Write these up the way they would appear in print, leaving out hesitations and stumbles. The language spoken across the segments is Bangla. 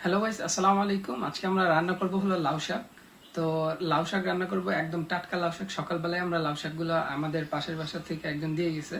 হ্যালো গাইস, আসসালামু আলাইকুম। আজকে আমরা রান্না করব হলো লাউ শাক। তো লাউ শাক রান্না করব, একদম টাটকা লাউ শাক। সকালবেলায় আমরা লাউ শাকগুলো আমাদের পাশের বাসা থেকে একজন দিয়ে গেছে।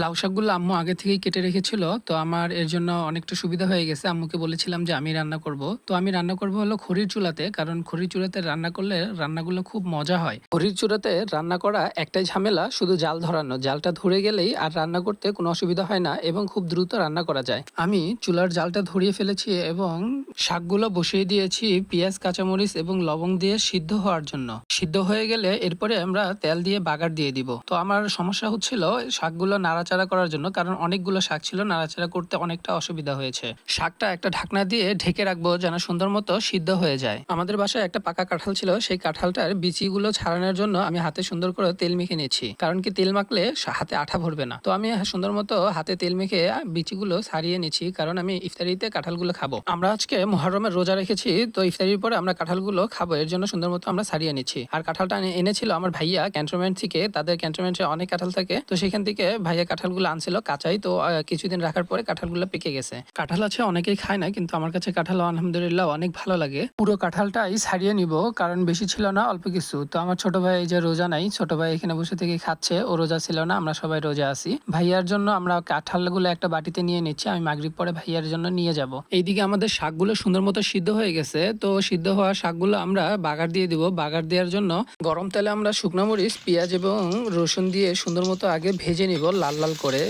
লাউ শাকগুলো আম্মু আগে থেকেই কেটে রেখেছিল, তো আমার এর জন্য অনেকটা সুবিধা হয়ে গেছে। আম্মুকে বলেছিলাম যে আমি রান্না করব, তো আমি রান্না করব হলো খড়ির চুলাতে, কারণ খড়ির চুলাতে রান্না করলে রান্নাগুলো খুব মজা হয়। খড়ির চুলাতে রান্না করা একটাই ঝামেলা, শুধু জাল ধরানো। জালটা ধরে গেলেই আর রান্না করতে কোনো অসুবিধা হয় না এবং খুব দ্রুত রান্না করা যায়। আমি চুলার জালটা ধরিয়ে ফেলেছি এবং শাকগুলো বসিয়ে দিয়েছি পেঁয়াজ, কাঁচামরিচ এবং লবণ দিয়ে সিদ্ধ হওয়ার জন্য। সিদ্ধ হয়ে গেলে এরপরে আমরা তেল দিয়ে বাগার দিয়ে দিব। তো আমার সমস্যা হচ্ছিল শাকগুলো নাড়াচাড়া করার জন্য, কারণ অনেকগুলো শাক ছিল, নাড়াচাড়া করতে অনেকটা অসুবিধা হয়েছে। শাকটা একটা ঢাকনা দিয়ে ঢেকে রাখবো যেন সুন্দর মতো সিদ্ধ হয়ে যায়। আমাদের বাসায় একটা পাকা কাঁঠাল ছিল, সেই কাঁঠালটার বিচিগুলো ছাড়ানোর জন্য আমি হাতে সুন্দর করে তেল মেখে নিয়েছি, কারণ কি তেল মাখলে হাতে আঠা ভরবে না। তো আমি সুন্দর মতো হাতে তেল মেখে বিচিগুলো ছাড়িয়ে নিচ্ছি, কারণ আমি ইফতারিতে কাঁঠালগুলো খাবো। আমরা আজকে মুহররমের রোজা রেখেছি, তো ইফতারির পরে আমরা কাঁঠালগুলো খাবো, এর জন্য সুন্দর মতো আমরা ছাড়িয়ে নিচ্ছি। আর কাঁঠালটা এনেছিল আমার ভাইয়া ক্যান্টনমেন্ট থেকে, তাদের ক্যান্টনমেন্টে অনেক কাঁঠাল থাকে, তো সেখান থেকে ভাইয়া কাঁঠালগুলো আনছিল কাঁচাই। তো কিছুদিন রাখার পরে কাঁঠালগুলো পেকে গেছে। কাঁঠাল আছে অনেকেই খায় না, কিন্তু আমার কাছে কাঁঠাল আলহামদুলিল্লাহ অনেক ভালো লাগে। পুরো কাঁঠালটাই ছাড়িয়ে নিব, কারণ বেশি ছিল না, অল্প কিছু। তো আমার ছোট ভাই এই যে রোজা নাই, ছোট ভাই এখানে বসে থেকে খাচ্ছে, ও রোজা ছিল না, আমরা সবাই রোজা আছি। ভাইয়ার জন্য আমরা কাঁঠালগুলো একটা বাটিতে নিয়ে নিচ্ছি, আমি মাগরিব পরে ভাইয়ার জন্য নিয়ে যাব। এইদিকে আমাদের শাকগুলো সুন্দর মতো সিদ্ধ হয়ে গেছে, তো সিদ্ধ হওয়া শাকগুলো আমরা বাগার দিয়ে দিব। বাগার দেওয়ার জন্য গরম তেলে আমরা শুকনো মরিচ, পেঁয়াজ এবং রসুন দিয়ে সুন্দর মতো আগে ভেজে নিব লাল লাল করে।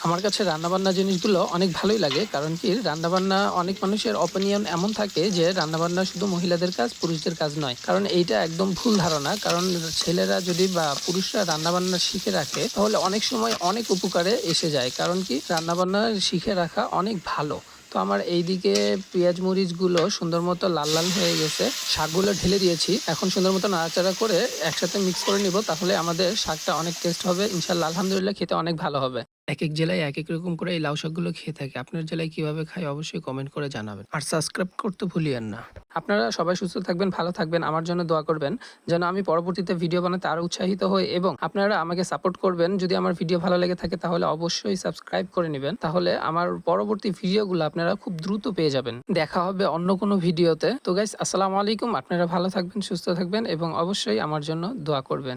আমার কাছে রান্নাবান্না জিনিসগুলো অনেক ভালোই লাগে, কারণ কি রান্নাবান্না অনেক মানুষের অপিনিয়ন এমন থাকে যে রান্নাবান্না শুধু মহিলাদের কাজ, পুরুষদের কাজ নয়। কারণ এইটা একদম ভুল ধারণা, কারণ ছেলেরা যদি বা পুরুষরা রান্নাবান্না শিখে রাখে তাহলে অনেক সময় অনেক উপকারে এসে যায়। কারণ কি রান্নাবান্না শিখে রাখা অনেক ভালো। তো আমার এইদিকে পেঁয়াজ মরিচগুলো সুন্দর মতো লাল লাল হয়ে গেছে, শাকগুলো ঢেলে দিয়েছি। এখন সুন্দর মতো নাড়াচাড়া করে একসাথে মিক্স করে নিব, তাহলে আমাদের শাকটা অনেক টেস্ট হবে ইনশাল্লাহ। আলহামদুলিল্লাহ, খেতে অনেক ভালো হবে। এক এক জেলায় এক এক রকম করে এই লাউ শাকগুলো খেয়ে থাকে। আপনার জেলায় কিভাবে খায় অবশ্যই কমেন্ট করে জানাবেন, আর সাবস্ক্রাইব করতে ভুলিয়েন না। আপনারা সবাই সুস্থ থাকবেন, ভালো থাকবেন, আমার জন্য দোয়া করবেন যেন আমি পরবর্তীতে ভিডিও বানাতে আরো উৎসাহিত হই, এবং আপনারা আমাকে সাপোর্ট করবেন। যদি আমার ভিডিও ভালো লেগে থাকে তাহলে অবশ্যই সাবস্ক্রাইব করে নেবেন, তাহলে আমার পরবর্তী ভিডিওগুলো আপনারা খুব দ্রুত পেয়ে যাবেন। দেখা হবে অন্য কোনো ভিডিওতে। তো গাইস, আসসালামু আলাইকুম। আপনারা ভালো থাকবেন, সুস্থ থাকবেন এবং অবশ্যই আমার জন্য দোয়া করবেন।